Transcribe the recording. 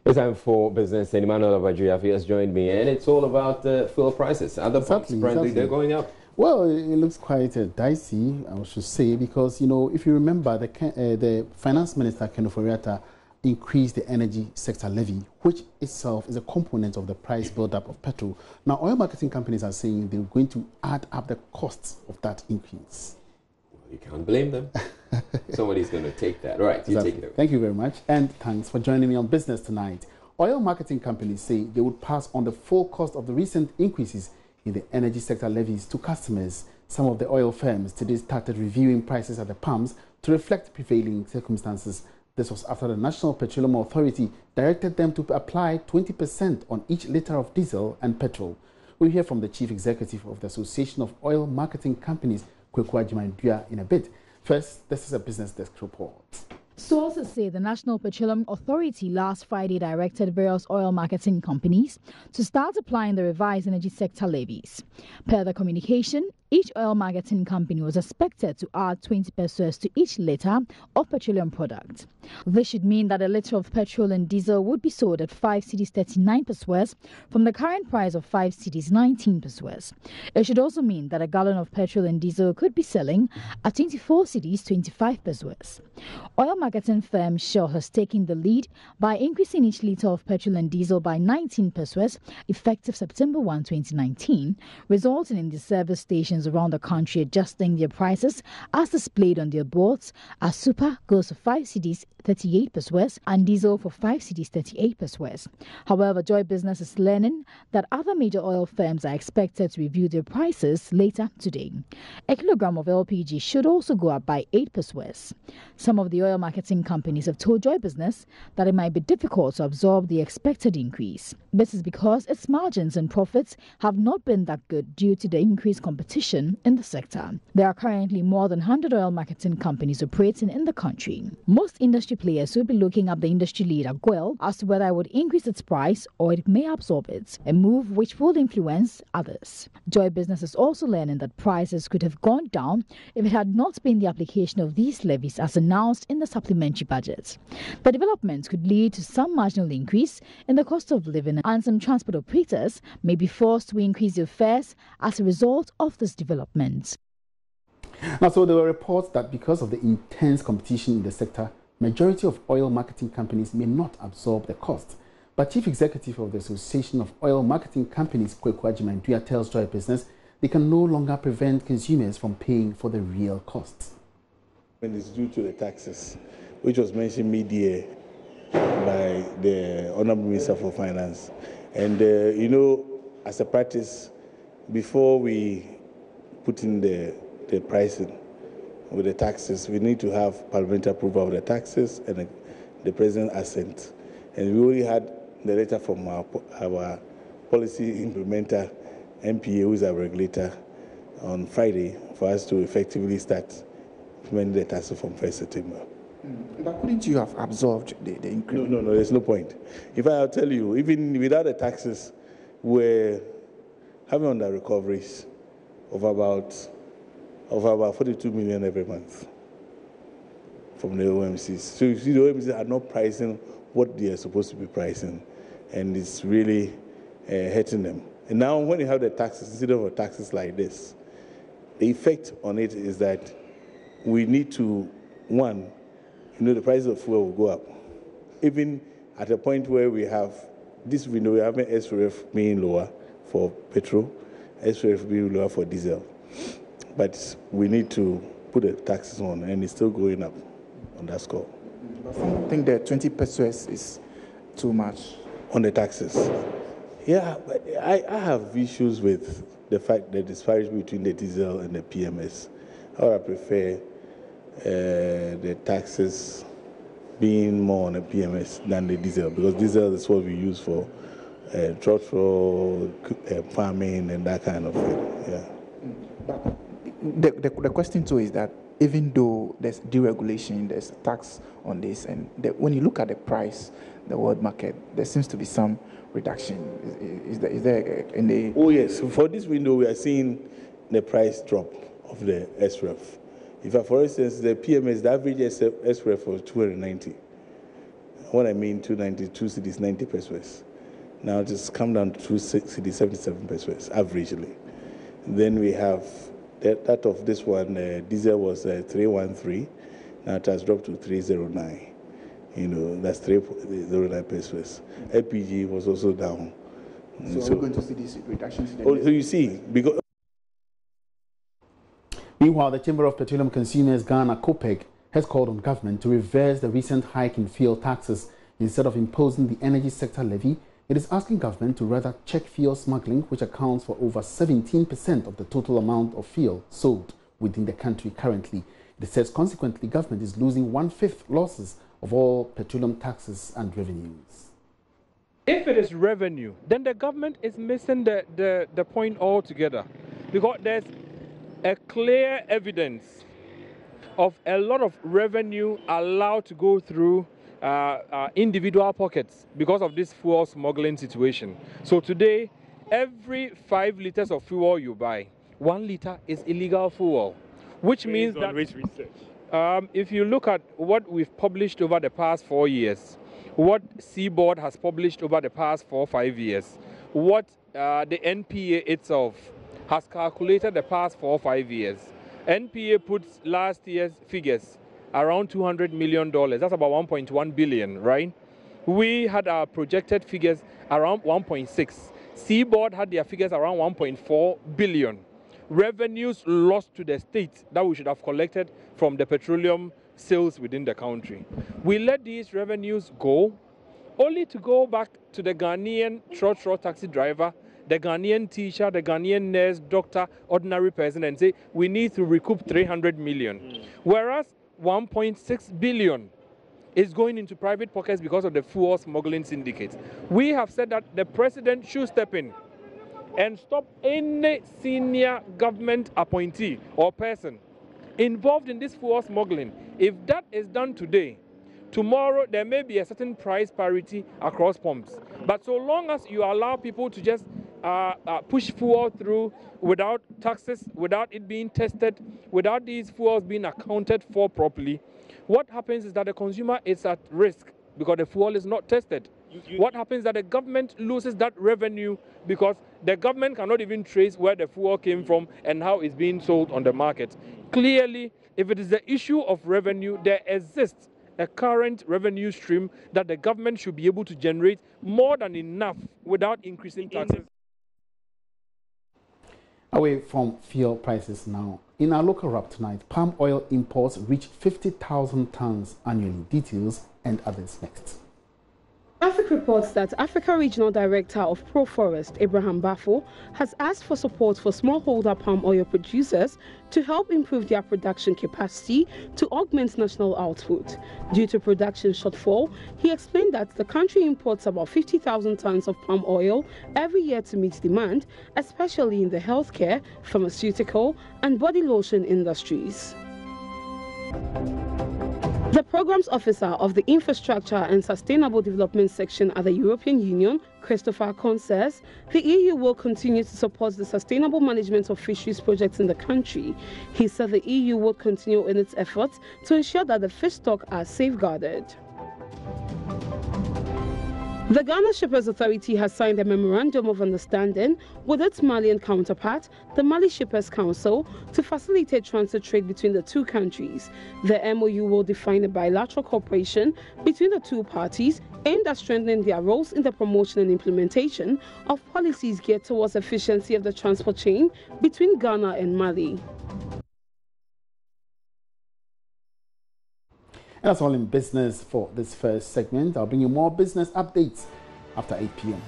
It's time for business, and Emmanuel Abajuyafi has joined me, and it's all about fuel prices. Other pumps, apparently, they're going up. Well, it looks quite dicey, I should say, because, you know, if you remember, the Finance Minister, Ken Ofori-Atta, increased the energy sector levy, which itself is a component of the price build-up of petrol. Now, oil marketing companies are saying they're going to add up the costs of that increase. You can't blame them. Somebody's going to take that. All right, you take it away. Thank you very much, and thanks for joining me on Business Tonight. Oil marketing companies say they would pass on the full cost of the recent increases in the energy sector levies to customers. Some of the oil firms today started reviewing prices at the pumps to reflect prevailing circumstances. This was after the National Petroleum Authority directed them to apply 20% on each litre of diesel and petrol. We'll hear from the Chief Executive of the Association of Oil Marketing Companies, Kweku Ajimandua, in a bit. First, this is a Business Desk report. Sources say the National Petroleum Authority last Friday directed various oil marketing companies to start applying the revised energy sector levies. Per the communication, each oil marketing company was expected to add 20 pesos to each litre of petroleum product. This should mean that a litre of petrol and diesel would be sold at 5 cedis 39 pesos from the current price of 5 cedis 19 pesos. It should also mean that a gallon of petrol and diesel could be selling at 24 cedis 25 pesos. Oil marketing firm Shell has taken the lead by increasing each litre of petrol and diesel by 19 pesos effective September 1, 2019, resulting in the service stations around the country adjusting their prices as displayed on their boards, as super goes for 5 cedis 38 pesos and diesel for 5 cedis 38 pesos. However, Joy Business is learning that other major oil firms are expected to review their prices later today. A kilogram of LPG should also go up by 8 pesos. Some of the oil marketing companies have told Joy Business that it might be difficult to absorb the expected increase. This is because its margins and profits have not been that good due to the increased competition in the sector. There are currently more than 100 oil marketing companies operating in the country. Most industry players will be looking at the industry leader, GOIL, as to whether it would increase its price or it may absorb it, a move which will influence others. Joy Business is also learning that prices could have gone down if it had not been the application of these levies as announced in the supplementary budget. The development could lead to some marginal increase in the cost of living, and some transport operators may be forced to increase their fares as a result of this development. Now, so there were reports that because of the intense competition in the sector, majority of oil marketing companies may not absorb the cost. But Chief Executive of the Association of Oil Marketing Companies, Kweku Ajimandua, tells Joy Business they can no longer prevent consumers from paying for the real costs. When it's due to the taxes, which was mentioned mid-year by the Honorable Minister for Finance. And, you know, as a practice, before we put in the pricing with the taxes, we need to have parliamentary approval of the taxes and the President's assent. And we already had the letter from our policy implementer, MPA, who is our regulator, on Friday for us to effectively start implementing the taxes from 1st September. But couldn't you have absorbed the increase? No, there's no point. If I'll tell you, even without the taxes, we're having under recoveries of about 42 million every month from the OMCs. So you see, the OMCs are not pricing what they are supposed to be pricing, and it's really hurting them. And now when you have the taxes, instead of taxes like this, the effect on it is that we need to, one, you know, the price of fuel will go up. Even at a point where we have this window, we have an SRF being lower for petrol, SRF being lower for diesel. But we need to put the taxes on, and it's still going up on that score. But some think that 20 pesos is too much. On the taxes? Yeah, but I have issues with the fact that the disparity between the diesel and the PMS. I would prefer the taxes being more on the PMS than the diesel, because diesel is what we use for tractor, farming, and that kind of thing. Yeah. But the question too is that even though there's deregulation, there's tax on this, and when you look at the price, the world market, there seems to be some reduction. Is there any? Oh yes, for this window we are seeing the price drop of the SRF. If, for instance, the PMS, the average SRF was 290. What I mean, 292 cedis, 90 pesos. Now it's come down to 2 cedis, 77 pesos, averagely. Then we have that of this one, diesel was 313. Now it has dropped to 309. You know, that's 309 pesos. LPG was also down. So we're going to see these reductions in the so you see, because meanwhile, the Chamber of Petroleum Consumers Ghana (COPEG) has called on government to reverse the recent hike in fuel taxes. Instead of imposing the energy sector levy, it is asking government to rather check fuel smuggling, which accounts for over 17% of the total amount of fuel sold within the country currently. It says consequently government is losing 1/5 losses of all petroleum taxes and revenues. If it is revenue, then the government is missing the point altogether, because there's a clear evidence of a lot of revenue allowed to go through individual pockets because of this fuel smuggling situation. So today, every 5 liters of fuel you buy, 1 liter is illegal fuel, which means that which research? If you look at what we've published over the past 4 years, what Seaboard has published over the past 4 or 5 years, what the NPA itself has calculated the past 4 or 5 years. NPA puts last year's figures around $200 million. That's about 1.1 billion, right? We had our projected figures around 1.6. Seaboard had their figures around 1.4 billion. Revenues lost to the state that we should have collected from the petroleum sales within the country. We let these revenues go, only to go back to the Ghanaian trot taxi driver, the Ghanaian teacher, the Ghanaian nurse, doctor, ordinary person, and say, we need to recoup 300 million. Whereas 1.6 billion is going into private pockets because of the fuel smuggling syndicate. We have said that the president should step in and stop any senior government appointee or person involved in this fuel smuggling. If that is done today, tomorrow there may be a certain price parity across pumps. But so long as you allow people to just push fuel through without taxes, without it being tested, without these fuels being accounted for properly, what happens is that the consumer is at risk because the fuel is not tested. What happens is that the government loses that revenue because the government cannot even trace where the fuel came from and how it's being sold on the market. Clearly, if it is the issue of revenue, there exists a current revenue stream that the government should be able to generate more than enough without increasing taxes. Away from fuel prices now. In our local wrap tonight, palm oil imports reach 50,000 tons annually. Details and others next. Africa reports that Africa Regional Director of ProForest, Abraham Bafo, has asked for support for smallholder palm oil producers to help improve their production capacity to augment national output. Due to production shortfall, he explained that the country imports about 50,000 tons of palm oil every year to meet demand, especially in the healthcare, pharmaceutical, and body lotion industries. The Programs Officer of the Infrastructure and Sustainable Development Section at the European Union, Christopher Kohn, says the EU will continue to support the sustainable management of fisheries projects in the country. He said the EU will continue in its efforts to ensure that the fish stock are safeguarded. The Ghana Shippers Authority has signed a memorandum of understanding with its Malian counterpart, the Mali Shippers Council, to facilitate transit trade between the two countries. The MOU will define a bilateral cooperation between the two parties aimed at strengthening their roles in the promotion and implementation of policies geared towards efficiency of the transport chain between Ghana and Mali. That's all in business for this first segment. I'll bring you more business updates after 8 p.m.